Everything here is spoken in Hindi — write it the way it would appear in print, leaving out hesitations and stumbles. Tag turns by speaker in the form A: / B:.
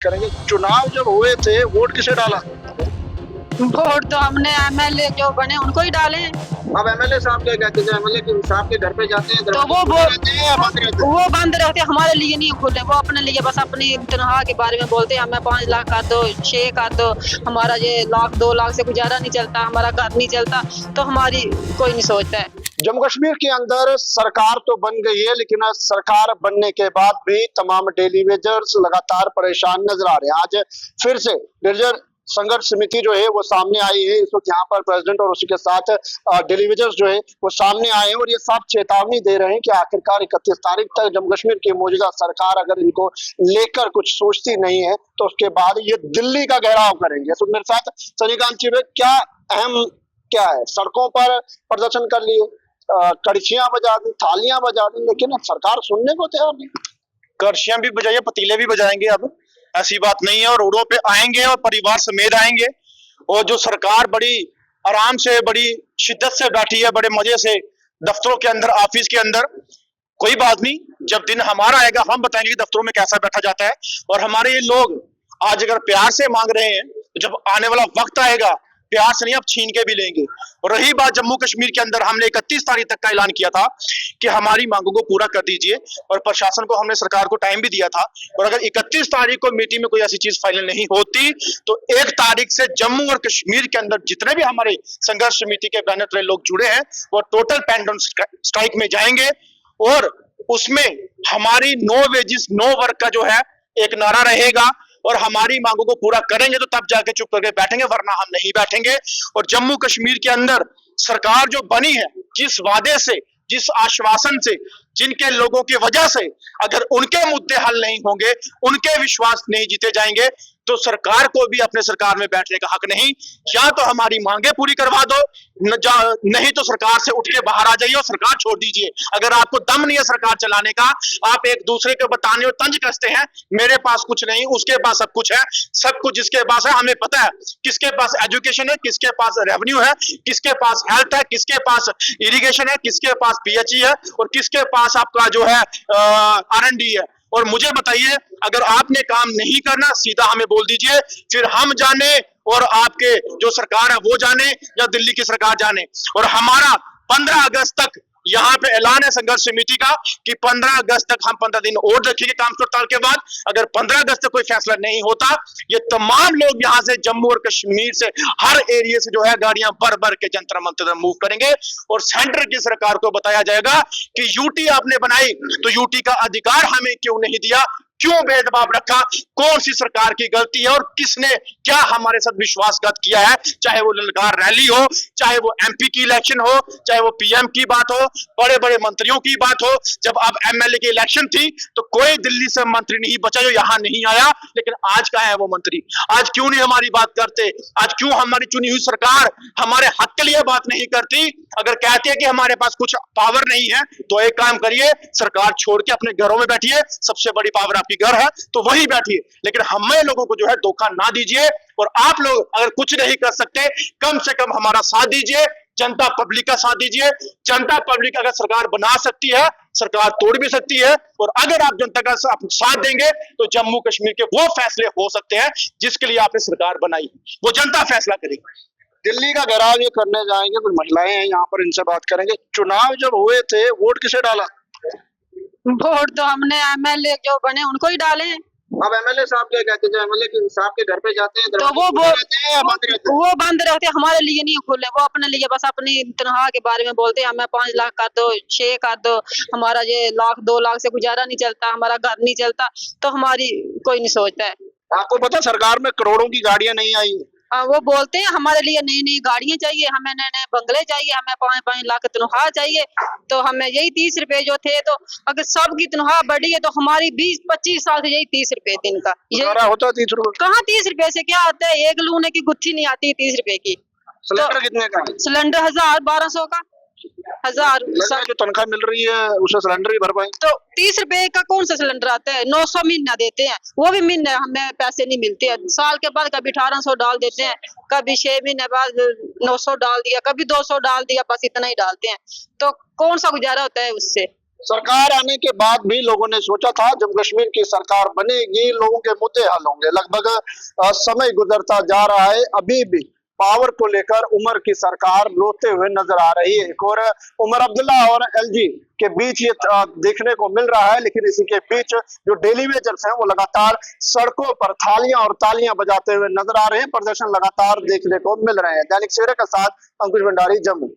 A: करेंगे। चुनाव जब हुए थे वोट किसे डाला?
B: वोट तो हमने एमएलए जो बने उनको ही डाले हैं।
A: अब एमएलए साहब क्या कहते हैं? एमएलए के साहब के घर पे जाते हैं,
B: तो
A: दरवाजे खुले रहते हैं या बंद रहते हैं?
B: वो बंद रहते, हमारे लिए नहीं खुले। वो अपने लिए बस अपनी तनख्वाह के बारे में बोलते हैं, हमें 5 लाख कर दो, 6 कर दो, हमारा ये लाख 2 लाख से गुजारा नहीं चलता, हमारा घर नहीं चलता, तो हमारी कोई नहीं सोचता है।
A: जम्मू कश्मीर के अंदर सरकार तो बन गई है, लेकिन सरकार बनने के बाद भी तमाम डेली वेजर्स लगातार परेशान नजर आ रहे हैं। आज फिर से डेलीवेजर संघर्ष समिति जो है वो सामने आई है। इस वक्त यहाँ पर प्रेसिडेंट और उसी के साथ डेली वेजर्स जो है वो सामने आए हैं और ये साफ चेतावनी दे रहे हैं कि आखिरकार 31 तारीख तक जम्मू कश्मीर की मौजूदा सरकार अगर इनको लेकर कुछ सोचती नहीं है तो उसके बाद ये दिल्ली का घेराव करेंगे। तो मेरे साथ सनीकांत जी, क्या अहम क्या है? सड़कों पर प्रदर्शन कर लिए, कड़छियां बजा दी, थालियां बजा दी, लेकिन सरकार सुनने को तैयार नहीं।
C: कड़छियां भी बजाइए, पतीले भी बजाएंगे, अब ऐसी बात नहीं है। और रोडों पे आएंगे और परिवार समेत आएंगे। और जो सरकार बड़ी आराम से, बड़ी शिद्दत से बैठी है, बड़े मजे से दफ्तरों के अंदर, ऑफिस के अंदर, कोई बात नहीं। जब दिन हमारा आएगा हम बताएंगे कि दफ्तरों में कैसा बैठा जाता है। और हमारे ये लोग आज अगर प्यार से मांग रहे हैं तो जब आने वाला वक्त आएगा प्यार से नहीं, अब छीन के भी लेंगे। और रही बात जम्मू कश्मीर के अंदर, हमने 31 तारीख तक का ऐलान किया था कि हमारी मांगों को पूरा कर दीजिए और प्रशासन को, हमने सरकार को टाइम भी दिया था। और अगर 31 तारीख को मीटिंग में कोई ऐसी चीज फाइनल नहीं होती तो 1 तारीख से जम्मू और कश्मीर के अंदर जितने भी हमारे संघर्ष समिति के बैनर तले लोग जुड़े हैं वो टोटल पैंडम स्ट्राइक में जाएंगे। और उसमें हमारी नो वेजिस नो वर्क का जो है एक नारा रहेगा और हमारी मांगों को पूरा करेंगे तो तब जाके चुप करके बैठेंगे, वरना हम नहीं बैठेंगे। और जम्मू कश्मीर के अंदर सरकार जो बनी है, जिस वादे से, जिस आश्वासन से, जिनके लोगों की वजह से अगर उनके मुद्दे हल नहीं होंगे, उनके विश्वास नहीं जीते जाएंगे, तो सरकार को भी अपने सरकार में बैठने का हक नहीं। या तो हमारी मांगे पूरी करवा दो, नहीं तो सरकार से उठ के बाहर आ जाइए और सरकार छोड़ दीजिए। अगर आपको दम नहीं है सरकार चलाने का, आप एक दूसरे को बताने और तंज कसते हैं, मेरे पास कुछ नहीं, उसके पास सब कुछ है। सब कुछ जिसके पास है हमें पता है, किसके पास एजुकेशन है, किसके पास रेवेन्यू है, किसके पास हेल्थ है, किसके पास इरिगेशन है, किसके पास पीएचई है और किसके पास आपका जो है R&D है। और मुझे बताइए, अगर आपने काम नहीं करना सीधा हमें बोल दीजिए, फिर हम जाने और आपके जो सरकार है वो जाने या दिल्ली की सरकार जाने। और हमारा 15 अगस्त तक यहाँ पे ऐलान है संघर्ष समिति का कि 15 अगस्त तक हम 15 दिन और रखेंगे काम हड़ताल के बाद। अगर 15 अगस्त तक कोई फैसला नहीं होता, ये तमाम लोग यहाँ से जम्मू और कश्मीर से हर एरिया से जो है गाड़ियां भर भर के जंतर मंतर मूव करेंगे। और सेंटर की सरकार को बताया जाएगा कि यूटी आपने बनाई तो यूटी का अधिकार हमें क्यों नहीं दिया, क्यों भेदभाव रखा, कौन सी सरकार की गलती है और किसने क्या हमारे साथ विश्वासघात किया है। चाहे वो ललकार रैली हो, चाहे वो एमपी की इलेक्शन हो, चाहे वो पीएम की बात हो, बड़े बड़े मंत्रियों की बात हो। जब अब एमएलए की इलेक्शन थी तो कोई दिल्ली से मंत्री नहीं बचा जो यहाँ नहीं आया। लेकिन आज कहाँ है वो मंत्री? आज क्यों नहीं हमारी बात करते? आज क्यों हमारी चुनी हुई सरकार हमारे हक के लिए बात नहीं करती? अगर कहती है कि हमारे पास कुछ पावर नहीं है तो एक काम करिए, सरकार छोड़ के अपने घरों में बैठिए। सबसे बड़ी पावर आपकी घर है तो वही बैठिए, लेकिन हमें लोगों को जो है धोखा ना दीजिए। और आप लोग अगर कुछ नहीं कर सकते, कम से कम हमारा साथ दीजिए, जनता पब्लिक का साथ दीजिए। जनता पब्लिक अगर सरकार बना सकती है, सरकार तोड़ भी सकती है। और अगर आप जनता का साथ देंगे तो जम्मू कश्मीर के वो फैसले हो सकते हैं जिसके लिए आपने सरकार बनाई, वो जनता फैसला करेगी।
A: दिल्ली का घेराव ये करने जाएंगे, कुछ महिलाएं हैं यहाँ पर, इनसे बात करेंगे। चुनाव जब हुए थे वोट किसे डाला?
B: वोट तो हमने एमएलए जो बने उनको ही डाले हैं।
A: अब एमएलए साहब क्या कहते हैं? एमएलए के साहब के घर पे जाते हैं,
B: तो
A: दरवाजे खुले रहते हैं या बंद रहते हैं?
B: वो बंद रहते, हमारे लिए नहीं खुले। वो अपने लिए बस अपनी तनख्वाह के बारे में बोलते हैं, हमें 5 लाख कर दो, 6 कर दो, हमारा ये लाख 2 लाख से गुजारा नहीं चलता, हमारा घर नहीं चलता, तो हमारी कोई नहीं सोचता है।
A: आपको पता सरकार में करोड़ों की गाड़ियां नहीं आई?
B: वो बोलते हैं हमारे लिए नई नई गाड़ियां चाहिए, हमें नए नए बंगले चाहिए, हमें 5-5 लाख तनख्वाह चाहिए। तो हमें यही 30 रुपए जो थे, तो अगर सबकी तनख्वाह बढ़ी है तो हमारी 20-25 साल से यही 30 रुपए दिन का ये
A: होता 30 रुपए।
B: कहाँ 30 रुपए से क्या आता है? एक लूने की गुत्थी नहीं आती 30 रुपए की।
A: सिलेंडर कितने का है?
B: सिलेंडर 1000-1200 का, 1000
A: जो तनख्वाह मिल रही है उससे सिलेंडर ही भर पाए।
B: तो 30 रुपए का कौन सा सिलेंडर आता है? 900 महीना देते हैं, वो भी महीने हमें पैसे नहीं मिलते हैं। साल के बाद कभी 1800 डाल देते हैं, कभी 6 महीने बाद 900 डाल दिया, कभी 200 डाल दिया, बस इतना ही डालते हैं। तो कौन सा गुजारा होता है उससे?
A: सरकार आने के बाद भी लोगों ने सोचा था जम्मू कश्मीर की सरकार बनेगी, लोगों के मुद्दे हल होंगे। लगभग समय गुजरता जा रहा है, अभी भी पावर को लेकर उमर की सरकार रोते हुए नजर आ रही है। एक और उमर अब्दुल्ला और एलजी के बीच ये देखने को मिल रहा है, लेकिन इसी के बीच जो डेली वेजर्स हैं वो लगातार सड़कों पर थालियां और तालियां बजाते हुए नजर आ रहे हैं। प्रदर्शन लगातार देखने को मिल रहे हैं। दैनिक सवेरा के साथ अंकुश भंडारी, जम्मू।